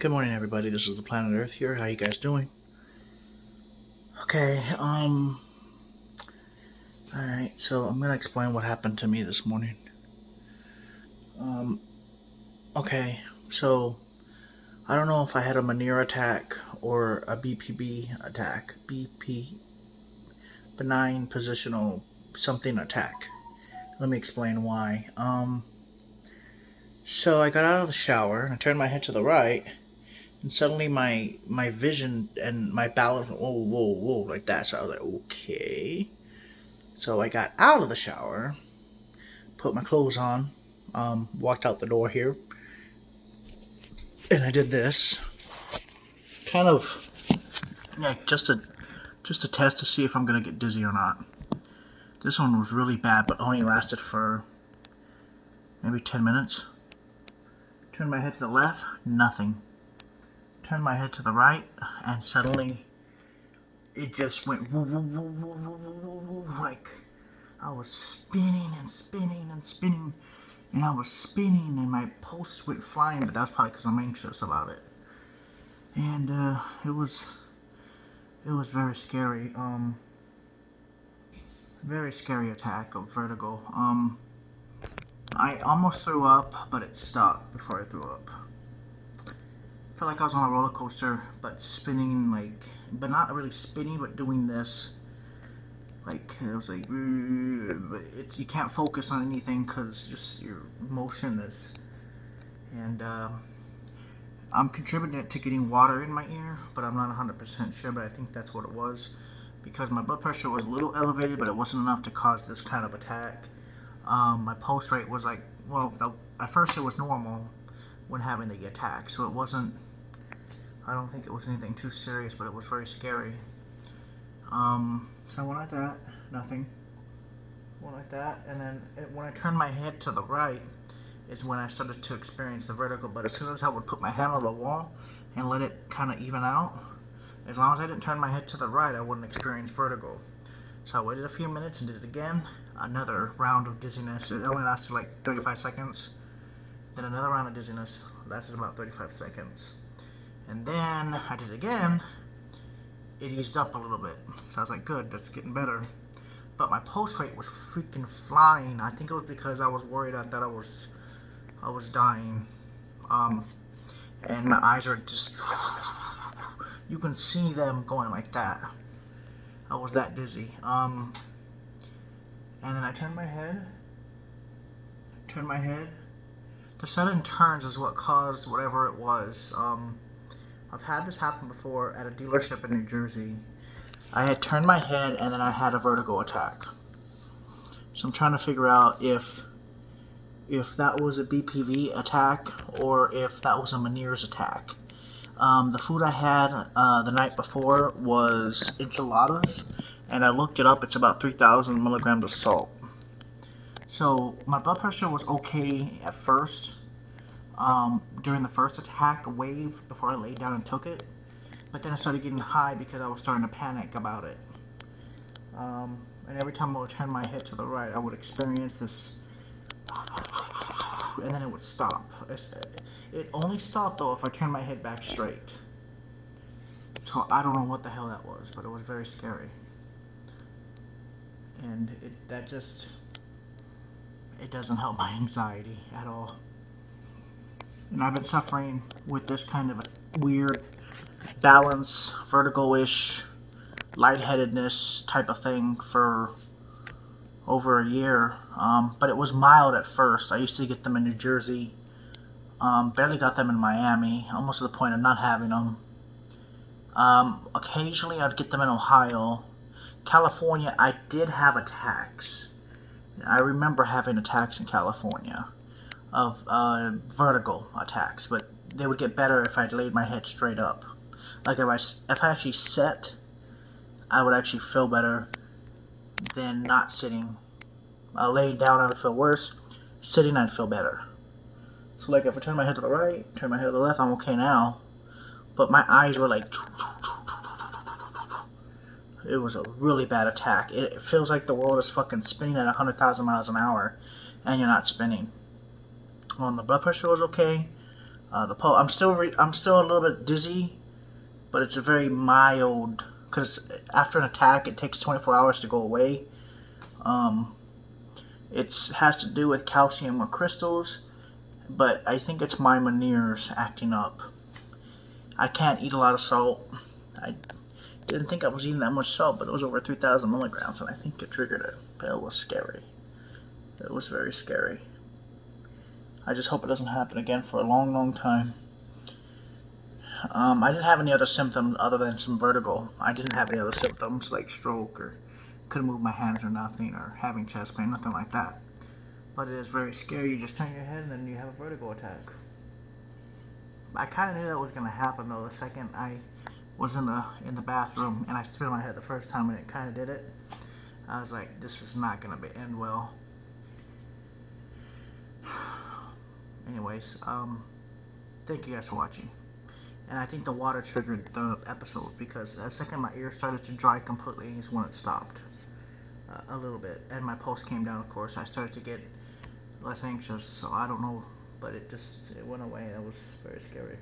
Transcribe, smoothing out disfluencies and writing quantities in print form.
Good morning, everybody. This is the Planet Earth here. How you guys doing? Okay. All right. So I'm gonna explain what happened to me this morning. Um. Okay. So I don't know if I had a Manir attack or a BPB attack. BP, benign positional something attack. Let me explain why. So I got out of the shower and I turned my head to the right, and suddenly my vision and my balance went whoa like that. So I was like, okay. So I got out of the shower, put my clothes on, walked out the door here, and I did this. Kind of, yeah, just a test to see if I'm gonna get dizzy or not. This one was really bad, but only lasted for maybe 10 minutes. Turned my head to the left, nothing. Turned my head to the right, and suddenly it just went woo woo woo woo woo woo woo woo, like I was spinning and spinning and spinning, and I was spinning, and my pulse went flying. But that's probably because I'm anxious about it. And it was very scary. Very scary attack of vertigo. I almost threw up, but it stopped before I threw up. I felt like I was on a roller coaster, but spinning, but not really spinning, but doing this. Like, it was like, but you can't focus on anything because just your motionless. And I'm contributing to getting water in my ear, but I'm not 100% sure, but I think that's what it was. Because my blood pressure was a little elevated, but it wasn't enough to cause this kind of attack. My pulse rate was like, at first it was normal when having the attack, so it wasn't, I don't think it was anything too serious, but it was very scary. So I went like that, nothing. Went like that, and then when I turned my head to the right is when I started to experience the vertigo, but as soon as I would put my hand on the wall and let it kind of even out, as long as I didn't turn my head to the right, I wouldn't experience vertigo. So I waited a few minutes and did it again. Another round of dizziness. It only lasted like 35 seconds. Then another round of dizziness lasted about 35 seconds. And then I did it again. It eased up a little bit. So I was like, good, that's getting better. But my pulse rate was freaking flying. I think it was because I was worried. I thought I was dying. And my eyes are just, you can see them going like that. I was that dizzy. And then I turned my head. The sudden turns is what caused whatever it was. I've had this happen before at a dealership in New Jersey. I had turned my head and then I had a vertigo attack. So I'm trying to figure out if that was a BPV attack or if that was a Meniere's attack. The food I had the night before was enchiladas, and I looked it up. It's about 3,000 milligrams of salt. So my blood pressure was okay at first, during the first attack wave before I laid down and took it. But then I started getting high because I was starting to panic about it. And every time I would turn my head to the right, I would experience this, and then it would stop. It only stopped though if I turned my head back straight. So I don't know what the hell that was, but it was very scary. And it doesn't help my anxiety at all. And I've been suffering with this kind of a weird balance, vertigo-ish, lightheadedness type of thing for over a year. But it was mild at first. I used to get them in New Jersey. Barely got them in Miami, almost to the point of not having them. Occasionally I'd get them in Ohio. California, I did have attacks. I remember having attacks in California of vertigo attacks, but they would get better if I laid my head straight up. Like if I actually sat, I would actually feel better than not sitting. Laying down, I would feel worse. Sitting, I'd feel better. So like if I turn my head to the right, turn my head to the left, I'm okay now. But my eyes were like, it was a really bad attack. It feels like the world is fucking spinning at 100,000 miles an hour, and you're not spinning. The blood pressure was okay. I'm still a little bit dizzy, but it's a very mild. Because after an attack, it takes 24 hours to go away. Um, it has to do with calcium or crystals, but I think it's my Meniere's acting up. I can't eat a lot of salt. I didn't think I was eating that much salt, but it was over 3,000 milligrams, and I think it triggered it. But it was scary. It was very scary. I just hope it doesn't happen again for a long, long time. I didn't have any other symptoms other than some vertigo. I didn't have any other symptoms like stroke or couldn't move my hands or nothing or having chest pain, nothing like that. But it is very scary. You just turn your head and then you have a vertigo attack. I kind of knew that was going to happen though the second I was in the bathroom and I spit my head the first time and it kind of did it. I was like, this is not going to end well. Anyways, thank you guys for watching. And I think the water triggered the episode because the second my ear started to dry completely is when it stopped a little bit. And my pulse came down, of course. I started to get less anxious, so I don't know. But it went away and it was very scary.